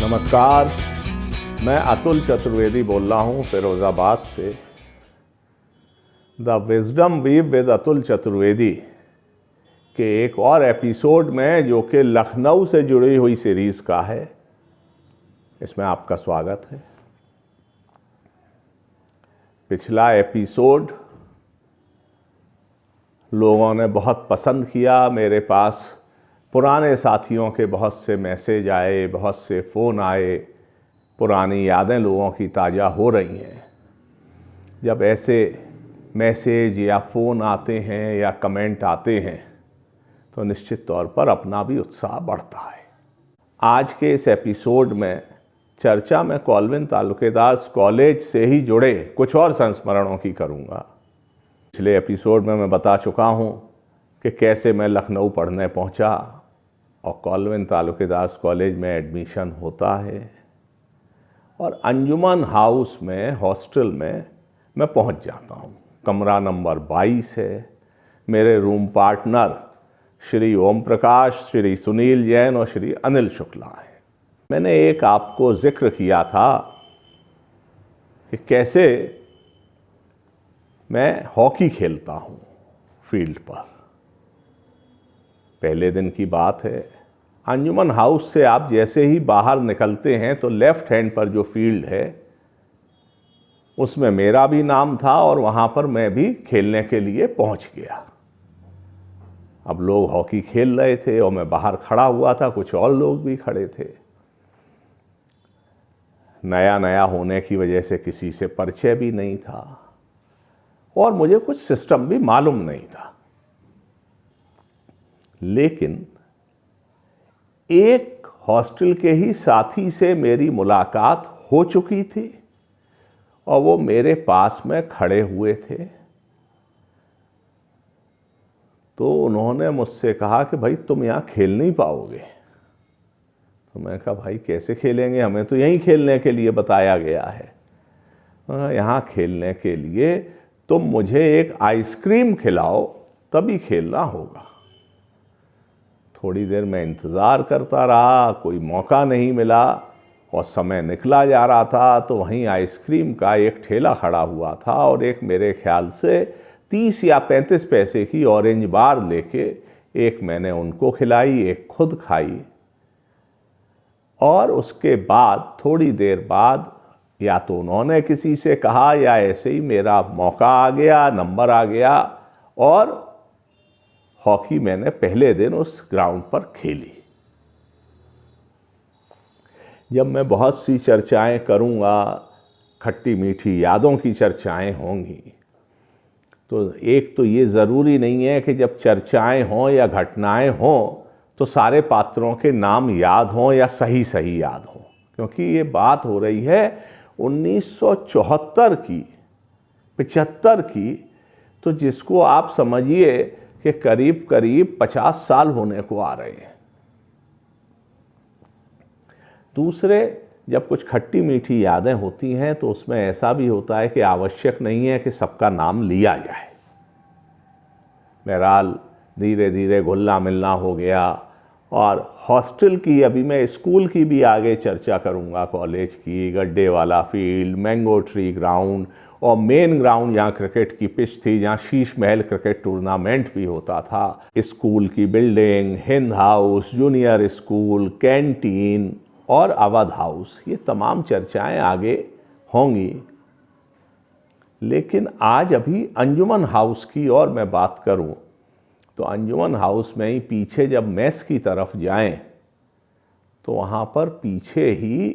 नमस्कार, मैं अतुल चतुर्वेदी बोल रहा हूँ फिरोज़ाबाद से। The wisdom weave with Atul Chaturvedi के एक और एपिसोड में, जो कि लखनऊ से जुड़ी हुई सीरीज़ का है, इसमें आपका स्वागत है। पिछला एपिसोड लोगों ने बहुत पसंद किया। मेरे पास पुराने साथियों के बहुत से मैसेज आए, बहुत से फ़ोन आए, पुरानी यादें लोगों की ताज़ा हो रही हैं। जब ऐसे मैसेज या फ़ोन आते हैं या कमेंट आते हैं तो निश्चित तौर पर अपना भी उत्साह बढ़ता है। आज के इस एपिसोड में चर्चा मैं कॉल्विन तालुकेदास कॉलेज से ही जुड़े कुछ और संस्मरणों की करूँगा। पिछले एपिसोड में मैं बता चुका हूँ कि कैसे मैं लखनऊ पढ़ने पहुँचा और कॉल्विन तालुकेदास कॉलेज में एडमिशन होता है और अंजुमन हाउस में हॉस्टल में मैं पहुंच जाता हूं। कमरा नंबर 22 है। मेरे रूम पार्टनर श्री ओम प्रकाश, श्री सुनील जैन और श्री अनिल शुक्ला हैं। मैंने एक आपको जिक्र किया था कि कैसे मैं हॉकी खेलता हूं फील्ड पर। पहले दिन की बात है। अंजुमन हाउस से आप जैसे ही बाहर निकलते हैं तो लेफ्ट हैंड पर जो फील्ड है उसमें मेरा भी नाम था और वहाँ पर मैं भी खेलने के लिए पहुँच गया। अब लोग हॉकी खेल रहे थे और मैं बाहर खड़ा हुआ था, कुछ और लोग भी खड़े थे। नया नया होने की वजह से किसी से परिचय भी नहीं था और मुझे कुछ सिस्टम भी मालूम नहीं था। लेकिन एक हॉस्टल के ही साथी से मेरी मुलाकात हो चुकी थी और वो मेरे पास में खड़े हुए थे। तो उन्होंने मुझसे कहा कि भाई तुम यहाँ खेल नहीं पाओगे। तो मैं कहा भाई कैसे खेलेंगे, हमें तो यहीं खेलने के लिए बताया गया है। यहाँ खेलने के लिए तुम मुझे एक आइसक्रीम खिलाओ तभी खेलना होगा। थोड़ी देर मैं इंतज़ार करता रहा, कोई मौका नहीं मिला और समय निकला जा रहा था। तो वहीं आइसक्रीम का एक ठेला खड़ा हुआ था और एक मेरे ख्याल से 30 या 35 पैसे की ऑरेंज बार लेके एक मैंने उनको खिलाई, एक खुद खाई। और उसके बाद थोड़ी देर बाद या तो उन्होंने किसी से कहा या ऐसे ही मेरा मौका आ गया, नंबर आ गया और हॉकी मैंने पहले दिन उस ग्राउंड पर खेली। जब मैं बहुत सी चर्चाएं करूंगा, खट्टी मीठी यादों की चर्चाएं होंगी, तो एक तो ये ज़रूरी नहीं है कि जब चर्चाएं हों या घटनाएं हों तो सारे पात्रों के नाम याद हों या सही सही याद हों, क्योंकि ये बात हो रही है 1974 की, 75 की। तो जिसको आप समझिए कि करीब करीब 50 साल होने को आ रहे हैं। दूसरे, जब कुछ खट्टी मीठी यादें होती हैं तो उसमें ऐसा भी होता है कि आवश्यक नहीं है कि सबका नाम लिया जाए। बहरहाल धीरे धीरे घुलना मिलना हो गया और हॉस्टल की, अभी मैं स्कूल की भी आगे चर्चा करूंगा, कॉलेज की, गड्ढे वाला फील्ड, मैंगो ट्री ग्राउंड और मेन ग्राउंड जहाँ क्रिकेट की पिच थी, जहाँ शीश महल क्रिकेट टूर्नामेंट भी होता था, स्कूल की building, Hind house, junior school, canteen और अवध हाउस, ये तमाम चर्चाएं आगे होंगी। लेकिन आज अभी अंजुमन हाउस की और मैं बात करूं तो अंजुमन हाउस में ही पीछे जब मेस की तरफ जाएं तो वहाँ पर पीछे ही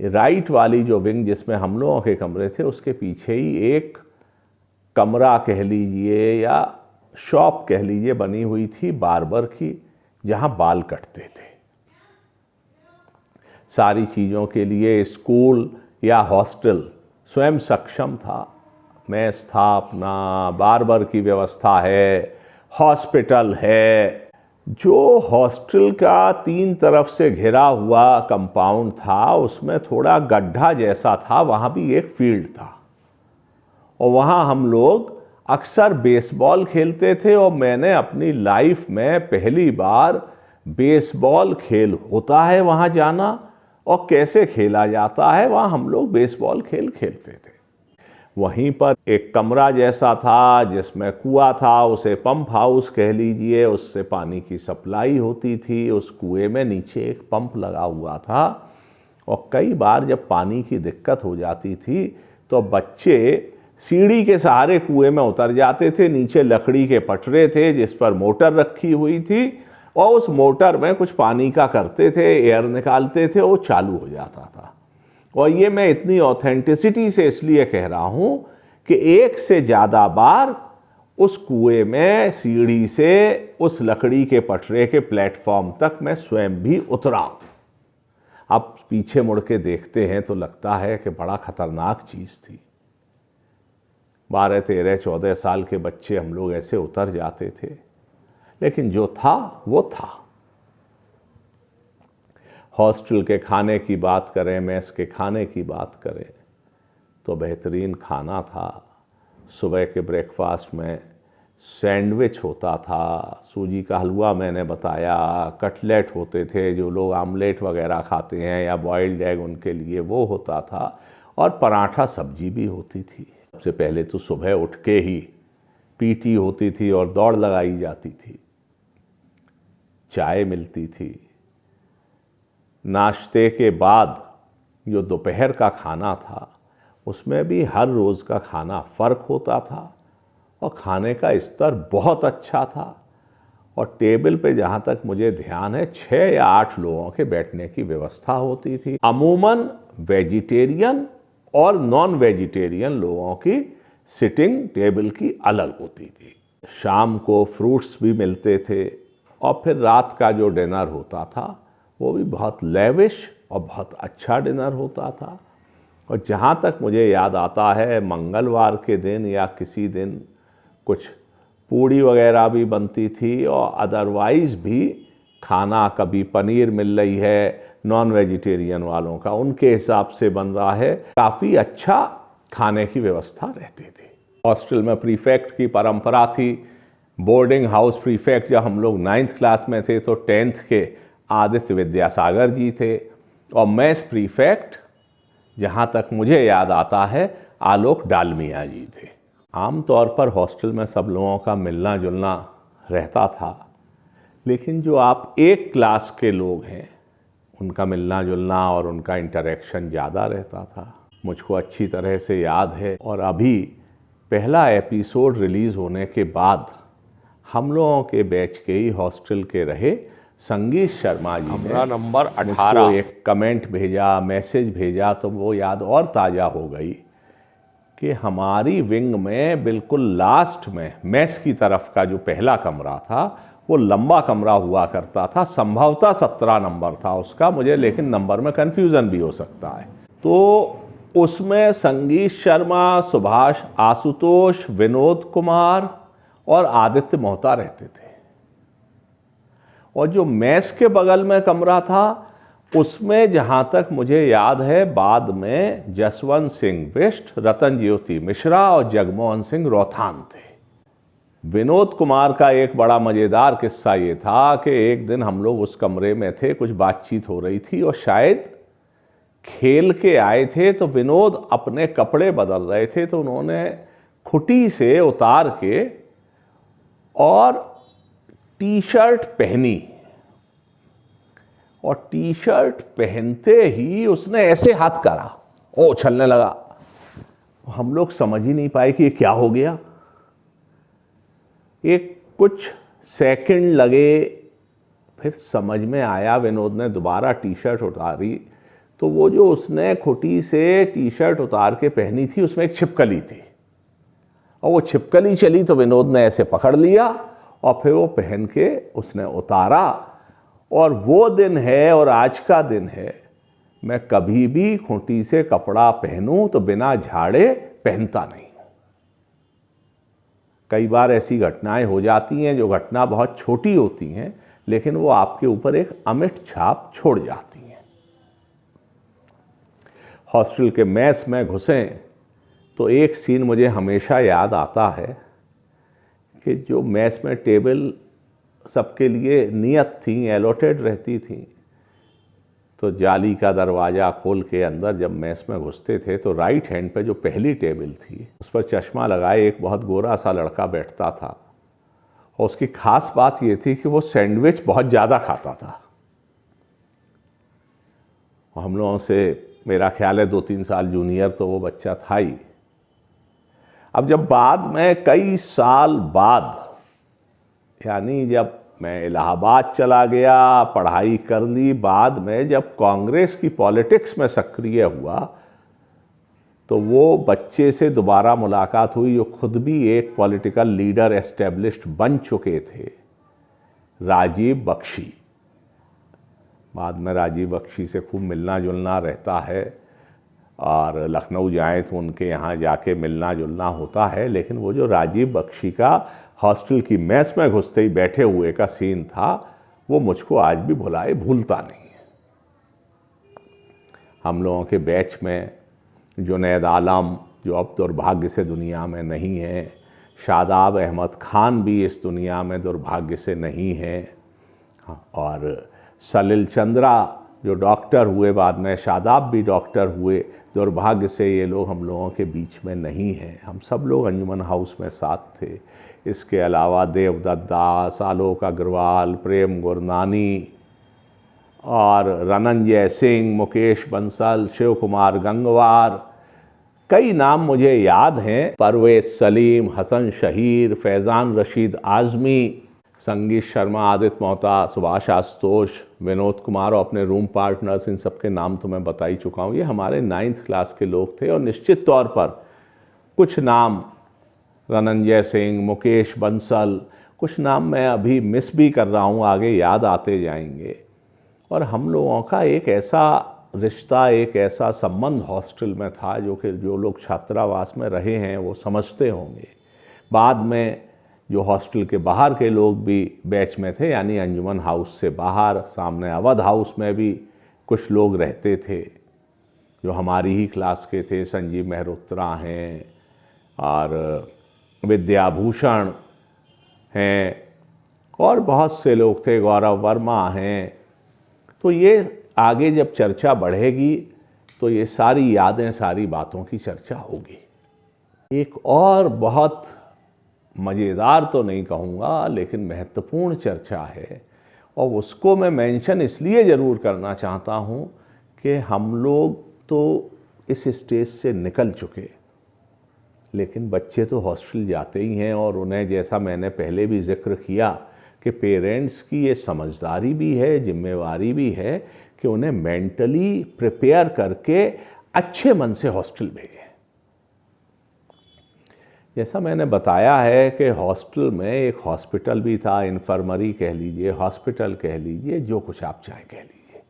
राइट वाली जो विंग जिसमें हम लोगों के कमरे थे, उसके पीछे ही एक कमरा कह लीजिए या शॉप कह लीजिए बनी हुई थी बार्बर की, जहाँ बाल कटते थे। सारी चीज़ों के लिए स्कूल या हॉस्टल स्वयं सक्षम था। मेस था अपना, बार्बर की व्यवस्था है, हॉस्पिटल है। जो हॉस्टल का 3 तरफ से घिरा हुआ कंपाउंड था, उसमें थोड़ा गड्ढा जैसा था, वहाँ भी एक फील्ड था और वहाँ हम लोग अक्सर बेसबॉल खेलते थे। और मैंने अपनी लाइफ में पहली बार बेसबॉल खेल होता है वहाँ जाना और कैसे खेला जाता है, वहाँ हम लोग बेसबॉल खेल खेलते थे। वहीं पर एक कमरा जैसा था जिसमें कुआं था, उसे पंप हाउस कह लीजिए, उससे पानी की सप्लाई होती थी। उस कुएं में नीचे एक पंप लगा हुआ था और कई बार जब पानी की दिक्कत हो जाती थी तो बच्चे सीढ़ी के सहारे कुएं में उतर जाते थे। नीचे लकड़ी के पटरे थे जिस पर मोटर रखी हुई थी और उस मोटर में कुछ पानी का करते थे, एयर निकालते थे, वो चालू हो जाता था। और ये मैं इतनी ऑथेंटिसिटी से इसलिए कह रहा हूं कि एक से ज़्यादा बार उस कुएं में सीढ़ी से उस लकड़ी के पटरे के प्लेटफॉर्म तक मैं स्वयं भी उतरा। अब पीछे मुड़ के देखते हैं तो लगता है कि बड़ा खतरनाक चीज़ थी। 12, 13, 14 साल के बच्चे हम लोग ऐसे उतर जाते थे, लेकिन जो था वो था। हॉस्टल के खाने की बात करें, मेस के खाने की बात करें तो बेहतरीन खाना था। सुबह के ब्रेकफास्ट में सैंडविच होता था, सूजी का हलवा मैंने बताया, कटलेट होते थे, जो लोग आमलेट वगैरह खाते हैं या बॉइल्ड एग उनके लिए वो होता था, और पराठा सब्जी भी होती थी। सबसे पहले तो सुबह उठ के ही पीटी होती थी और दौड़ लगाई जाती थी, चाय मिलती थी। नाश्ते के बाद जो दोपहर का खाना था उसमें भी हर रोज़ का खाना फ़र्क होता था और खाने का स्तर बहुत अच्छा था। और टेबल पे जहाँ तक मुझे ध्यान है 6 या 8 लोगों के बैठने की व्यवस्था होती थी। अमूमन वेजिटेरियन और नॉन वेजिटेरियन लोगों की सिटिंग टेबल की अलग होती थी। शाम को फ्रूट्स भी मिलते थे और फिर रात का जो डिनर होता था वो भी बहुत लेविश और बहुत अच्छा डिनर होता था। और जहाँ तक मुझे याद आता है मंगलवार के दिन या किसी दिन कुछ पूड़ी वगैरह भी बनती थी और अदरवाइज़ भी खाना कभी पनीर मिल रही है नॉन वेजिटेरियन वालों का, उनके हिसाब से बन रहा है, काफ़ी अच्छा खाने की व्यवस्था रहती थी। हॉस्टल में प्रीफेक्ट की परंपरा थी। बोर्डिंग हाउस प्रीफेक्ट जब हम लोग 9th क्लास में थे तो 10th के आदित्य विद्यासागर जी थे, और मेस प्रीफेक्ट जहाँ तक मुझे याद आता है आलोक डालमिया जी थे। आमतौर पर हॉस्टल में सब लोगों का मिलना जुलना रहता था, लेकिन जो आप एक क्लास के लोग हैं उनका मिलना जुलना और उनका इंटरेक्शन ज़्यादा रहता था। मुझको अच्छी तरह से याद है, और अभी पहला एपिसोड रिलीज़ होने के बाद हम लोगों के बैच के ही हॉस्टल के रहे संगीत शर्मा जी ने नंबर 18 एक कमेंट भेजा, मैसेज भेजा, तो वो याद और ताज़ा हो गई कि हमारी विंग में बिल्कुल लास्ट में मेस की तरफ का जो पहला कमरा था वो लंबा कमरा हुआ करता था, संभवतः 17 नंबर था उसका, मुझे लेकिन नंबर में कन्फ्यूज़न भी हो सकता है। तो उसमें संगीत शर्मा, सुभाष आशुतोष, विनोद कुमार और आदित्य मोहता रहते थे। और जो मेस के बगल में कमरा था उसमें जहाँ तक मुझे याद है बाद में जसवंत सिंह बिष्ट, रतन ज्योति मिश्रा और जगमोहन सिंह रोथान थे। विनोद कुमार का एक बड़ा मज़ेदार किस्सा ये था कि एक दिन हम लोग उस कमरे में थे, कुछ बातचीत हो रही थी और शायद खेल के आए थे, तो विनोद अपने कपड़े बदल रहे थे, तो उन्होंने खुटी से उतार के और टी शर्ट पहनी, और टी शर्ट पहनते ही उसने ऐसे हाथ करा और उछलने लगा। हम लोग समझ ही नहीं पाए कि ये क्या हो गया। एक कुछ सेकंड लगे, फिर समझ में आया। विनोद ने दोबारा टी शर्ट उतारी तो वो जो उसने खुटी से टी शर्ट उतार के पहनी थी उसमें एक छिपकली थी, और वो छिपकली चली तो विनोद ने ऐसे पकड़ लिया और फिर वो पहन के उसने उतारा। और वो दिन है और आज का दिन है, मैं कभी भी खूंटी से कपड़ा पहनूं तो बिना झाड़े पहनता नहीं। कई बार ऐसी घटनाएं हो जाती हैं जो घटना बहुत छोटी होती हैं, लेकिन वो आपके ऊपर एक अमिट छाप छोड़ जाती हैं। हॉस्टल के मेस में घुसें तो एक सीन मुझे हमेशा याद आता है कि जो मेस में टेबल सबके लिए नियत थी, एलोटेड रहती थी, तो जाली का दरवाज़ा खोल के अंदर जब मेस में घुसते थे तो राइट हैंड पे जो पहली टेबल थी उस पर चश्मा लगाए एक बहुत गोरा सा लड़का बैठता था, और उसकी खास बात ये थी कि वो सैंडविच बहुत ज़्यादा खाता था। हम लोगों से मेरा ख्याल है 2-3 साल जूनियर तो वो बच्चा था ही। अब जब बाद में कई साल बाद, यानी जब मैं इलाहाबाद चला गया, पढ़ाई कर ली, बाद में जब कांग्रेस की पॉलिटिक्स में सक्रिय हुआ तो वो बच्चे से दोबारा मुलाकात हुई जो खुद भी एक पॉलिटिकल लीडर एस्टेब्लिश्ड बन चुके थे, राजीव बख्शी। बाद में राजीव बख्शी से खूब मिलना जुलना रहता है, और लखनऊ जाएं तो उनके यहाँ जाके मिलना जुलना होता है। लेकिन वो जो राजीव बख्शी का हॉस्टल की मेस में घुसते ही बैठे हुए का सीन था, वो मुझको आज भी भूलता नहीं है। हम लोगों के बैच में जुनैद आलम, जो अब दुर्भाग्य से दुनिया में नहीं है, शादाब अहमद खान भी इस दुनिया में दुर्भाग्य से नहीं है, और सलिल चंद्रा जो डॉक्टर हुए, बाद में शादाब भी डॉक्टर हुए, दुर्भाग्य से ये लोग हम लोगों के बीच में नहीं हैं। हम सब लोग अंजुमन हाउस में साथ थे। इसके अलावा देवदत्त दास, आलोक अग्रवाल, प्रेम गुरनानी और रनंजय सिंह, मुकेश बंसल, शिव कुमार गंगवार, कई नाम मुझे याद हैं, परवेज सलीम, हसन शहीर, फैज़ान रशीद आज़मी, संगीत शर्मा, आदित्य मोहता, सुभाष आशुतोष, विनोद कुमार और अपने रूम पार्टनर्स, इन सब के नाम तो मैं बता ही चुका हूँ। ये हमारे 9th क्लास के लोग थे। और निश्चित तौर पर कुछ नाम, रनंजय सिंह, मुकेश बंसल, कुछ नाम मैं अभी मिस भी कर रहा हूँ, आगे याद आते जाएंगे। और हम लोगों का एक ऐसा रिश्ता, एक ऐसा संबंध हॉस्टल में था जो लोग छात्रावास में रहे हैं वो समझते होंगे। बाद में जो हॉस्टल के बाहर के लोग भी बैच में थे, यानी अंजुमन हाउस से बाहर सामने अवध हाउस में भी कुछ लोग रहते थे जो हमारी ही क्लास के थे। संजीव मेहरोत्रा हैं और विद्याभूषण हैं और बहुत से लोग थे, गौरव वर्मा हैं। तो ये आगे जब चर्चा बढ़ेगी तो ये सारी यादें, सारी बातों की चर्चा होगी। एक और बहुत मज़ेदार तो नहीं कहूँगा लेकिन महत्वपूर्ण चर्चा है, और उसको मैं मेंशन इसलिए ज़रूर करना चाहता हूँ कि हम लोग तो इस स्टेज से निकल चुके, लेकिन बच्चे तो हॉस्टल जाते ही हैं, और उन्हें, जैसा मैंने पहले भी जिक्र किया, कि पेरेंट्स की ये समझदारी भी है, जिम्मेवारी भी है कि उन्हें मेंटली प्रिपेयर करके अच्छे मन से हॉस्टल भेजें। जैसा मैंने बताया है कि हॉस्टल में एक हॉस्पिटल भी था, इन्फर्मरी कह लीजिए, हॉस्पिटल कह लीजिए, जो कुछ आप चाहें कह लीजिए।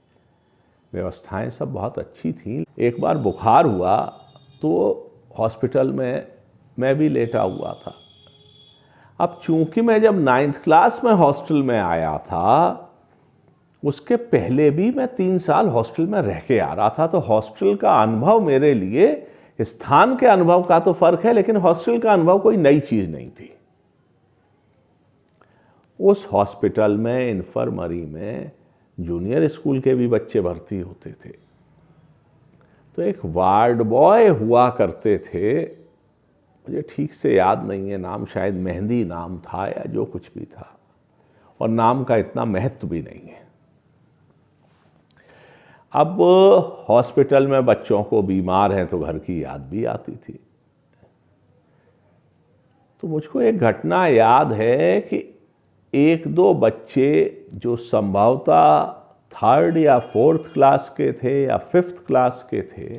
व्यवस्थाएं सब बहुत अच्छी थीं। एक बार बुखार हुआ तो हॉस्पिटल में मैं भी लेटा हुआ था। अब चूंकि मैं जब 9th क्लास में हॉस्टल में आया था, उसके पहले भी मैं 3 साल हॉस्टल में रह के आ रहा था, तो हॉस्टल का अनुभव मेरे लिए, स्थान के अनुभव का तो फर्क है, लेकिन हॉस्टल का अनुभव कोई नई चीज नहीं थी। उस हॉस्पिटल में, इन्फर्मरी में, जूनियर स्कूल के भी बच्चे भर्ती होते थे। तो एक वार्ड बॉय हुआ करते थे, मुझे ठीक से याद नहीं है नाम, शायद मेहंदी नाम था या जो कुछ भी था, और नाम का इतना महत्व भी नहीं है। अब हॉस्पिटल में बच्चों को बीमार हैं तो घर की याद भी आती थी। तो मुझको एक घटना याद है कि 1-2 बच्चे जो संभवतः 3rd या 4th क्लास के थे या 5th क्लास के थे,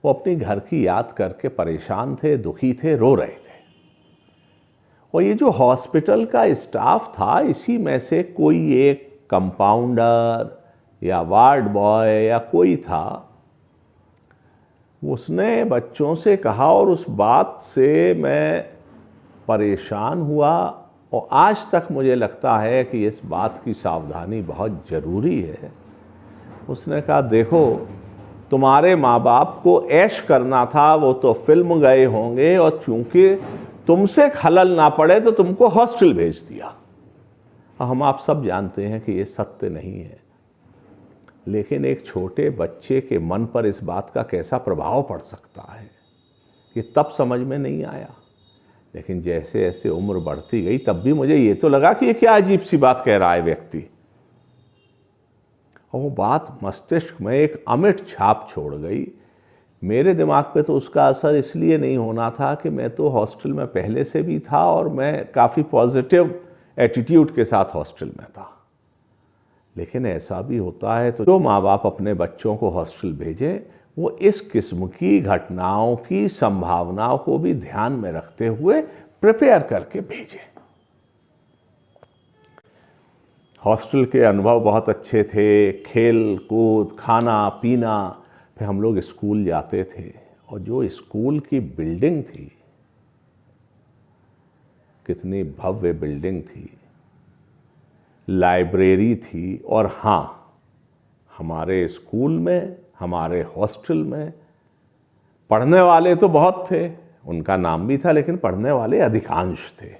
वो अपनी घर की याद करके परेशान थे, दुखी थे, रो रहे थे। और ये जो हॉस्पिटल का स्टाफ था, इसी में से कोई एक कंपाउंडर या वार्ड बॉय या कोई था, उसने बच्चों से कहा, और उस बात से मैं परेशान हुआ, और आज तक मुझे लगता है कि इस बात की सावधानी बहुत ज़रूरी है। उसने कहा, देखो, तुम्हारे माँ बाप को ऐश करना था, वो तो फिल्म गए होंगे, और चूंकि तुमसे खलल ना पड़े तो तुमको हॉस्टल भेज दिया। हम आप सब जानते हैं कि ये सत्य नहीं है। लेकिन एक छोटे बच्चे के मन पर इस बात का कैसा प्रभाव पड़ सकता है ये तब समझ में नहीं आया। लेकिन जैसे जैसे उम्र बढ़ती गई तब भी मुझे ये तो लगा कि ये क्या अजीब सी बात कह रहा है व्यक्ति, और वो बात मस्तिष्क में एक अमिट छाप छोड़ गई। मेरे दिमाग पे तो उसका असर इसलिए नहीं होना था कि मैं तो हॉस्टल में पहले से भी था और मैं काफ़ी पॉजिटिव एटीट्यूड के साथ हॉस्टल में था। लेकिन ऐसा भी होता है तो जो माँ बाप अपने बच्चों को हॉस्टल भेजें वो इस किस्म की घटनाओं की संभावनाओं को भी ध्यान में रखते हुए प्रिपेयर करके भेजें। हॉस्टल के अनुभव बहुत अच्छे थे, खेल कूद खाना पीना। फिर हम लोग स्कूल जाते थे और जो स्कूल की बिल्डिंग थी, कितनी भव्य बिल्डिंग थी, लाइब्रेरी थी। और हाँ, हमारे स्कूल में हमारे हॉस्टल में पढ़ने वाले तो बहुत थे, उनका नाम भी था, लेकिन पढ़ने वाले अधिकांश थे।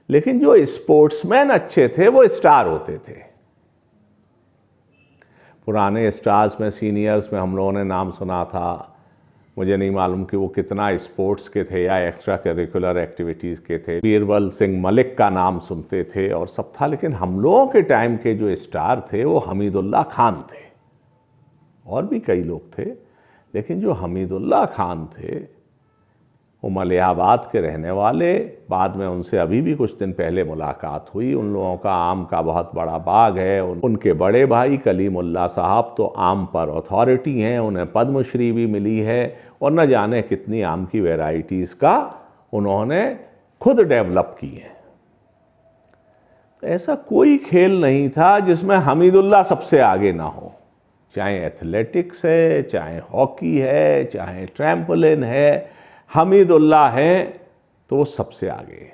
लेकिन जो स्पोर्ट्समैन अच्छे थे वो स्टार होते थे। पुराने स्टार्स में सीनियर्स में हम लोगों ने नाम सुना था। मुझे नहीं मालूम कि वो कितना स्पोर्ट्स के थे या एक्स्ट्रा करिकुलर एक्टिविटीज़ के थे। बीरबल सिंह मलिक का नाम सुनते थे और सब था। लेकिन हम लोगों के टाइम के जो स्टार थे वो हमीदुल्लाह खान थे, और भी कई लोग थे। लेकिन जो हमीदुल्लाह खान थे वो मलिहाबाद के रहने वाले, बाद में उनसे अभी भी कुछ दिन पहले मुलाकात हुई। उन लोगों का आम का बहुत बड़ा बाग है। उनके बड़े भाई कलीमुल्लाह साहब तो आम पर अथॉरिटी हैं, उन्हें पद्मश्री भी मिली है और न जाने कितनी आम की वैरायटीज़ का उन्होंने खुद डेवलप की है। ऐसा कोई खेल नहीं था जिसमें हमीदुल्लाह सबसे आगे ना हो, चाहे एथलेटिक्स है, चाहे हॉकी है, चाहे ट्रैम्पोलिन है। हमीदुल्लाह हैं तो वो सबसे आगे है।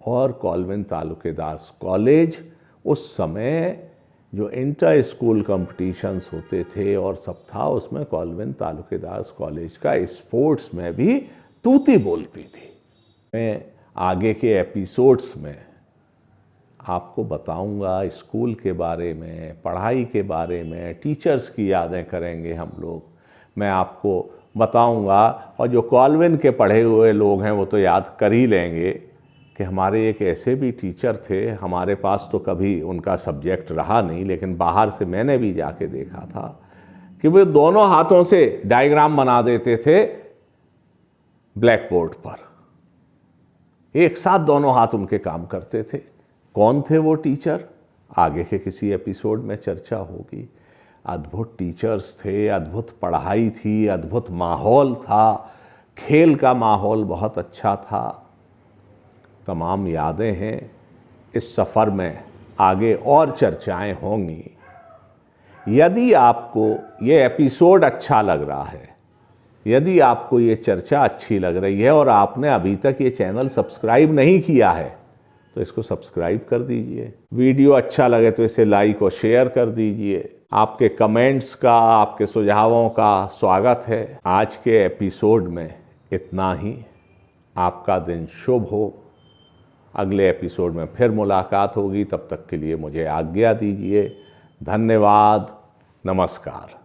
और कॉल्विन तालुकेदार्स कॉलेज उस समय जो इंटर स्कूल कॉम्पिटिशन्स होते थे और सब था, उसमें कॉल्विन तालुकेदार्स कॉलेज का स्पोर्ट्स में भी तूती बोलती थी। मैं आगे के एपिसोड्स में आपको बताऊंगा स्कूल के बारे में, पढ़ाई के बारे में, टीचर्स की यादें करेंगे हम लोग। मैं आपको बताऊंगा, और जो कॉल्विन के पढ़े हुए लोग हैं वो तो याद कर ही लेंगे कि हमारे एक ऐसे भी टीचर थे, हमारे पास तो कभी उनका सब्जेक्ट रहा नहीं, लेकिन बाहर से मैंने भी जाके देखा था कि वे दोनों हाथों से डायग्राम बना देते थे ब्लैक बोर्ड पर। एक साथ दोनों हाथ उनके काम करते थे। कौन थे वो टीचर, आगे के किसी एपिसोड में चर्चा होगी। अद्भुत टीचर्स थे, अद्भुत पढ़ाई थी, अद्भुत माहौल था, खेल का माहौल बहुत अच्छा था। तमाम यादें हैं। इस सफ़र में आगे और चर्चाएं होंगी। यदि आपको ये एपिसोड अच्छा लग रहा है, यदि आपको ये चर्चा अच्छी लग रही है और आपने अभी तक ये चैनल सब्सक्राइब नहीं किया है तो इसको सब्सक्राइब कर दीजिए। वीडियो अच्छा लगे तो इसे लाइक और शेयर कर दीजिए। आपके कमेंट्स का, आपके सुझावों का स्वागत है। आज के एपिसोड में इतना ही। आपका दिन शुभ हो। अगले एपिसोड में फिर मुलाकात होगी। तब तक के लिए मुझे आज्ञा दीजिए। धन्यवाद। नमस्कार।